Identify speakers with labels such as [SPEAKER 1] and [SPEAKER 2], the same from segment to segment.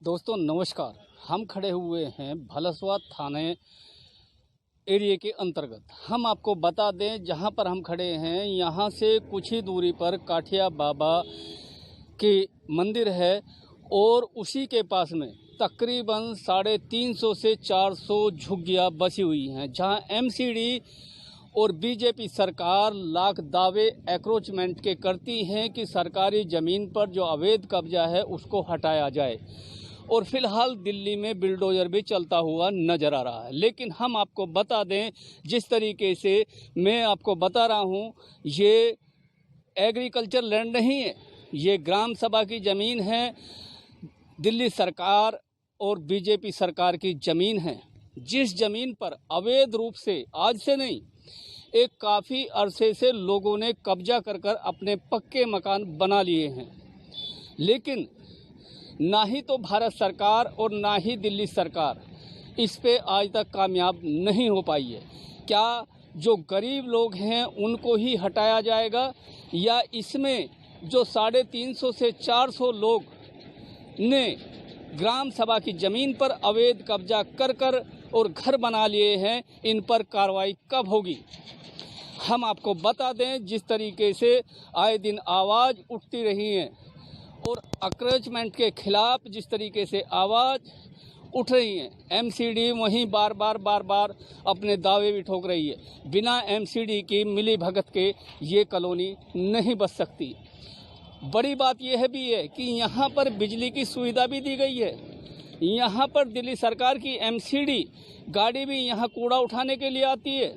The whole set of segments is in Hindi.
[SPEAKER 1] दोस्तों नमस्कार। हम खड़े हुए हैं भलसवा थाने एरिया के अंतर्गत। हम आपको बता दें, जहां पर हम खड़े हैं यहां से कुछ ही दूरी पर काठिया बाबा के मंदिर है और उसी के पास में तकरीबन 350 से 400 झुग्गियां बसी हुई हैं, जहां एमसीडी और बीजेपी सरकार लाख दावे एक्रोचमेंट के करती हैं कि सरकारी ज़मीन पर जो अवैध कब्जा है उसको हटाया जाए। और फिलहाल दिल्ली में बिल्डोजर भी चलता हुआ नज़र आ रहा है। लेकिन हम आपको बता दें, जिस तरीके से मैं आपको बता रहा हूँ, ये एग्रीकल्चर लैंड नहीं है, ये ग्राम सभा की ज़मीन है। दिल्ली सरकार और बीजेपी सरकार की ज़मीन है, जिस ज़मीन पर अवैध रूप से आज से नहीं, एक काफ़ी अरसे से लोगों ने कब्जा कर अपने पक्के मकान बना लिए हैं। लेकिन ना ही तो भारत सरकार और ना ही दिल्ली सरकार इस पे आज तक कामयाब नहीं हो पाई है। क्या जो गरीब लोग हैं उनको ही हटाया जाएगा, या इसमें जो 350 से 400 लोग ने ग्राम सभा की ज़मीन पर अवैध कब्जा कर और घर बना लिए हैं, इन पर कार्रवाई कब होगी? हम आपको बता दें, जिस तरीके से आए दिन आवाज़ उठती रही है और अक्रोचमेंट के खिलाफ जिस तरीके से आवाज़ उठ रही है, एमसीडी वहीं बार बार अपने दावे भी ठोक रही है। बिना एमसीडी की मिली भगत के ये कॉलोनी नहीं बच सकती। बड़ी बात यह भी है कि यहाँ पर बिजली की सुविधा भी दी गई है। यहाँ पर दिल्ली सरकार की एमसीडी गाड़ी भी यहाँ कूड़ा उठाने के लिए आती है।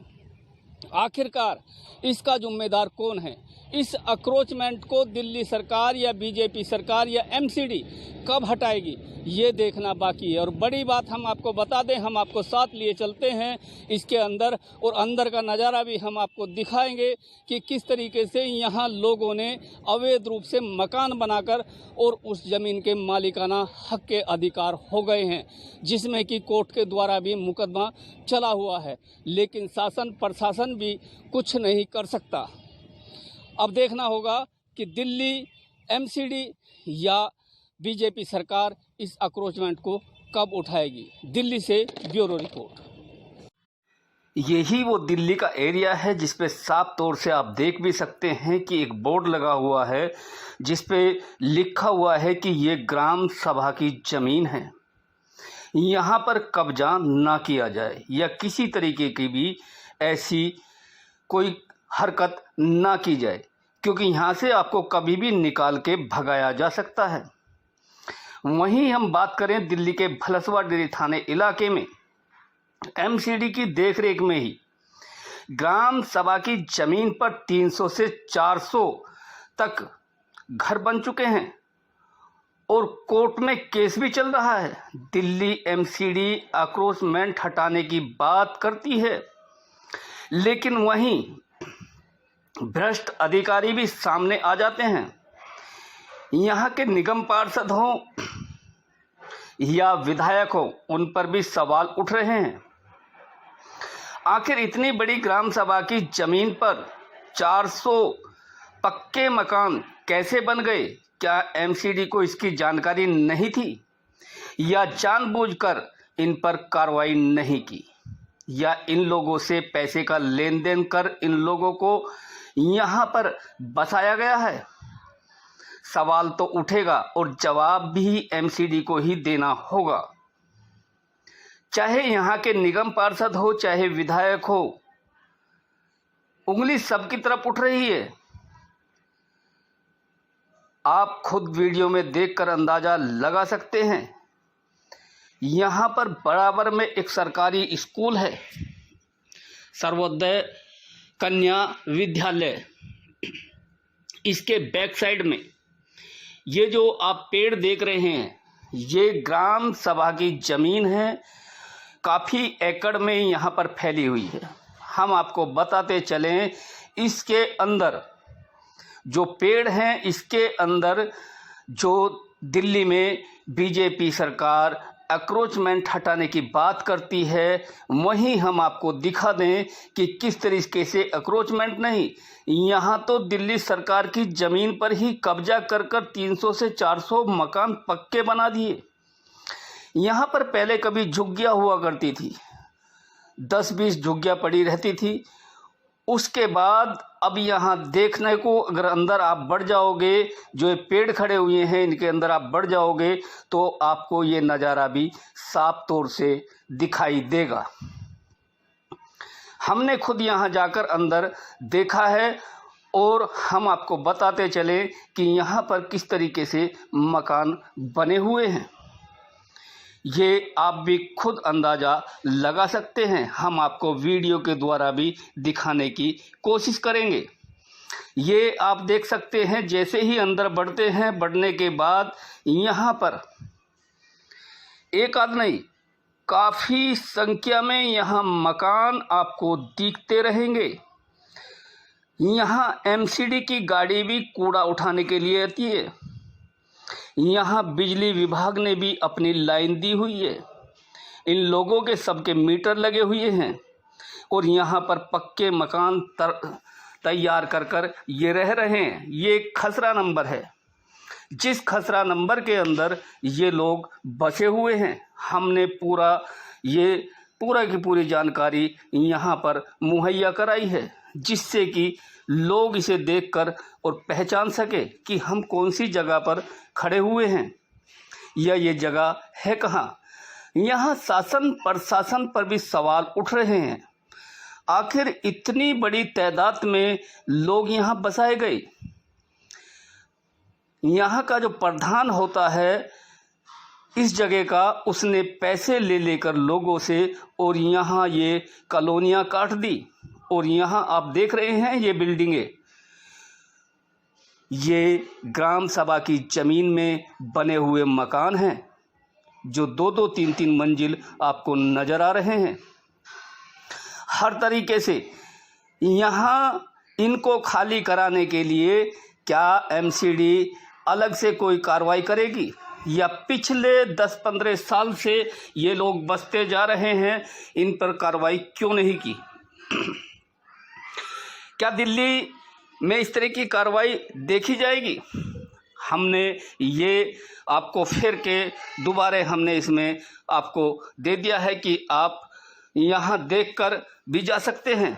[SPEAKER 1] आखिरकार इसका जिम्मेदार कौन है? इस अक्रोचमेंट को दिल्ली सरकार या बीजेपी सरकार या एमसीडी कब हटाएगी, ये देखना बाकी है। और बड़ी बात हम आपको बता दें, हम आपको साथ लिए चलते हैं इसके अंदर, और अंदर का नज़ारा भी हम आपको दिखाएंगे कि किस तरीके से यहाँ लोगों ने अवैध रूप से मकान बनाकर और उस ज़मीन के मालिकाना हक के अधिकार हो गए हैं, जिसमें कि कोर्ट के द्वारा भी मुकदमा चला हुआ है। लेकिन शासन प्रशासन भी कुछ नहीं कर सकता। अब देखना होगा कि दिल्ली एमसीडी या बीजेपी सरकार इस अक्रोचमेंट को कब उठाएगी। दिल्ली से ब्यूरो रिपोर्ट।
[SPEAKER 2] यही वो दिल्ली का एरिया है जिस पे साफ तौर से आप देख भी सकते हैं कि एक बोर्ड लगा हुआ है जिस पे लिखा हुआ है कि ये ग्राम सभा की ज़मीन है। यहाँ पर कब्जा ना किया जाए या किसी तरीके की भी ऐसी कोई हरकत ना की जाए, क्योंकि यहाँ से आपको कभी भी निकाल के भगाया जा सकता है। वहीं हम बात करें दिल्ली के भलसवा डेरी थाने इलाके में एमसीडी की देखरेख में ही ग्राम सभा की ज़मीन पर 300 से 400 तक घर बन चुके हैं और कोर्ट में केस भी चल रहा है। दिल्ली एमसीडी अक्रोचमेंट हटाने की बात करती है, लेकिन वहीं भ्रष्ट अधिकारी भी सामने आ जाते हैं। यहाँ के निगम पार्षद हों या विधायक हो, उन पर भी सवाल उठ रहे हैं। आखिर इतनी बड़ी ग्राम सभा की ज़मीन पर 400 पक्के मकान कैसे बन गए? क्या एमसीडी को इसकी जानकारी नहीं थी, या जानबूझकर इन पर कार्रवाई नहीं की, या इन लोगों से पैसे का लेन देन कर इन लोगों को यहाँ पर बसाया गया है? सवाल तो उठेगा और जवाब भी एमसीडी को ही देना होगा। चाहे यहाँ के निगम पार्षद हो, चाहे विधायक हो, उंगली सबकी तरफ उठ रही है। आप खुद वीडियो में देखकर अंदाजा लगा सकते हैं। यहाँ पर बराबर में एक सरकारी स्कूल है, सर्वोदय कन्या विद्यालय। इसके बैक साइड में ये जो आप पेड़ देख रहे हैं, ये ग्राम सभा की ज़मीन है, काफ़ी एकड़ में यहाँ पर फैली हुई है। हम आपको बताते चलें, इसके अंदर जो पेड़ हैं, इसके अंदर जो दिल्ली में बीजेपी सरकार अक्रोचमेंट हटाने की बात करती है, वहीं हम आपको दिखा दें कि किस तरीके से अक्रोचमेंट नहीं, यहाँ तो दिल्ली सरकार की ज़मीन पर ही कब्जा कर 300 से 400 मकान पक्के बना दिए। यहाँ पर पहले कभी झुग्गियाँ हुआ करती थी, 10-20 झुग्गियाँ पड़ी रहती थी। उसके बाद अब यहाँ देखने को अगर अंदर आप बढ़ जाओगे, जो ये पेड़ खड़े हुए हैं इनके अंदर आप बढ़ जाओगे तो आपको ये नज़ारा भी साफ तौर से दिखाई देगा। हमने खुद यहाँ जाकर अंदर देखा है और हम आपको बताते चले कि यहाँ पर किस तरीके से मकान बने हुए हैं। ये आप भी खुद अंदाज़ा लगा सकते हैं, हम आपको वीडियो के द्वारा भी दिखाने की कोशिश करेंगे। ये आप देख सकते हैं, जैसे ही अंदर बढ़ते हैं, बढ़ने के बाद यहाँ पर एक आध नहीं, काफ़ी संख्या में यहाँ मकान आपको दिखते रहेंगे। यहाँ एमसीडी की गाड़ी भी कूड़ा उठाने के लिए आती है। यहाँ बिजली विभाग ने भी अपनी लाइन दी हुई है। इन लोगों के सबके मीटर लगे हुए हैं और यहाँ पर पक्के मकान तैयार कर कर ये रह रहे हैं। ये खसरा नंबर है, जिस खसरा नंबर के अंदर ये लोग बसे हुए हैं। हमने पूरा की पूरी जानकारी यहाँ पर मुहैया कराई है, जिससे कि लोग इसे देखकर और पहचान सके कि हम कौन सी जगह पर खड़े हुए हैं या ये जगह है कहाँ। यहाँ शासन प्रशासन पर भी सवाल उठ रहे हैं, आखिर इतनी बड़ी तादाद में लोग यहाँ बसाए गए। यहाँ का जो प्रधान होता है इस जगह का, उसने पैसे ले लेकर लोगों से और यहाँ ये कॉलोनियाँ काट दी। और यहाँ आप देख रहे हैं ये बिल्डिंगें, ये ग्राम सभा की ज़मीन में बने हुए मकान हैं, जो 2-2, 3-3 मंजिल आपको नज़र आ रहे हैं। हर तरीके से यहाँ इनको खाली कराने के लिए क्या एमसीडी अलग से कोई कार्रवाई करेगी, या पिछले 10-15 साल से ये लोग बसते जा रहे हैं, इन पर कार्रवाई क्यों नहीं की? क्या दिल्ली में इस तरह की कार्रवाई देखी जाएगी? हमने ये आपको फिर के दोबारा हमने इसमें आपको दे दिया है कि आप यहाँ देखकर भी जा सकते हैं।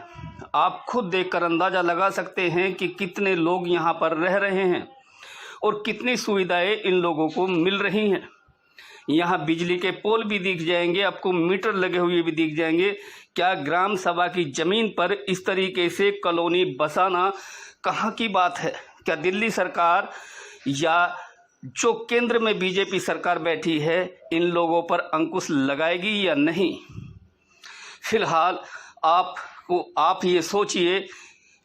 [SPEAKER 2] आप खुद देखकर अंदाज़ा लगा सकते हैं कि कितने लोग यहाँ पर रह रहे हैं और कितनी सुविधाएं इन लोगों को मिल रही हैं। यहाँ बिजली के पोल भी दिख जाएंगे, आपको मीटर लगे हुए भी दिख जाएंगे। क्या ग्राम सभा की ज़मीन पर इस तरीके से कॉलोनी बसाना कहाँ की बात है? क्या दिल्ली सरकार या जो केंद्र में बीजेपी सरकार बैठी है इन लोगों पर अंकुश लगाएगी या नहीं? फिलहाल आप ये सोचिए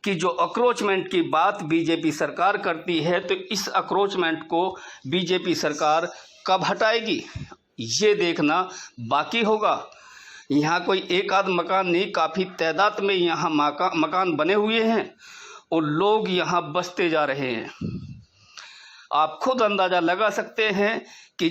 [SPEAKER 2] कि जो अक्रोचमेंट की बात बीजेपी सरकार करती है, तो इस अक्रोचमेंट को बीजेपी सरकार कब हटाएगी, ये देखना बाकी होगा। यहाँ कोई एक आध मकान नहीं, काफ़ी तादाद में यहाँ मकान बने हुए हैं और लोग यहाँ बसते जा रहे हैं। आप खुद अंदाज़ा लगा सकते हैं कि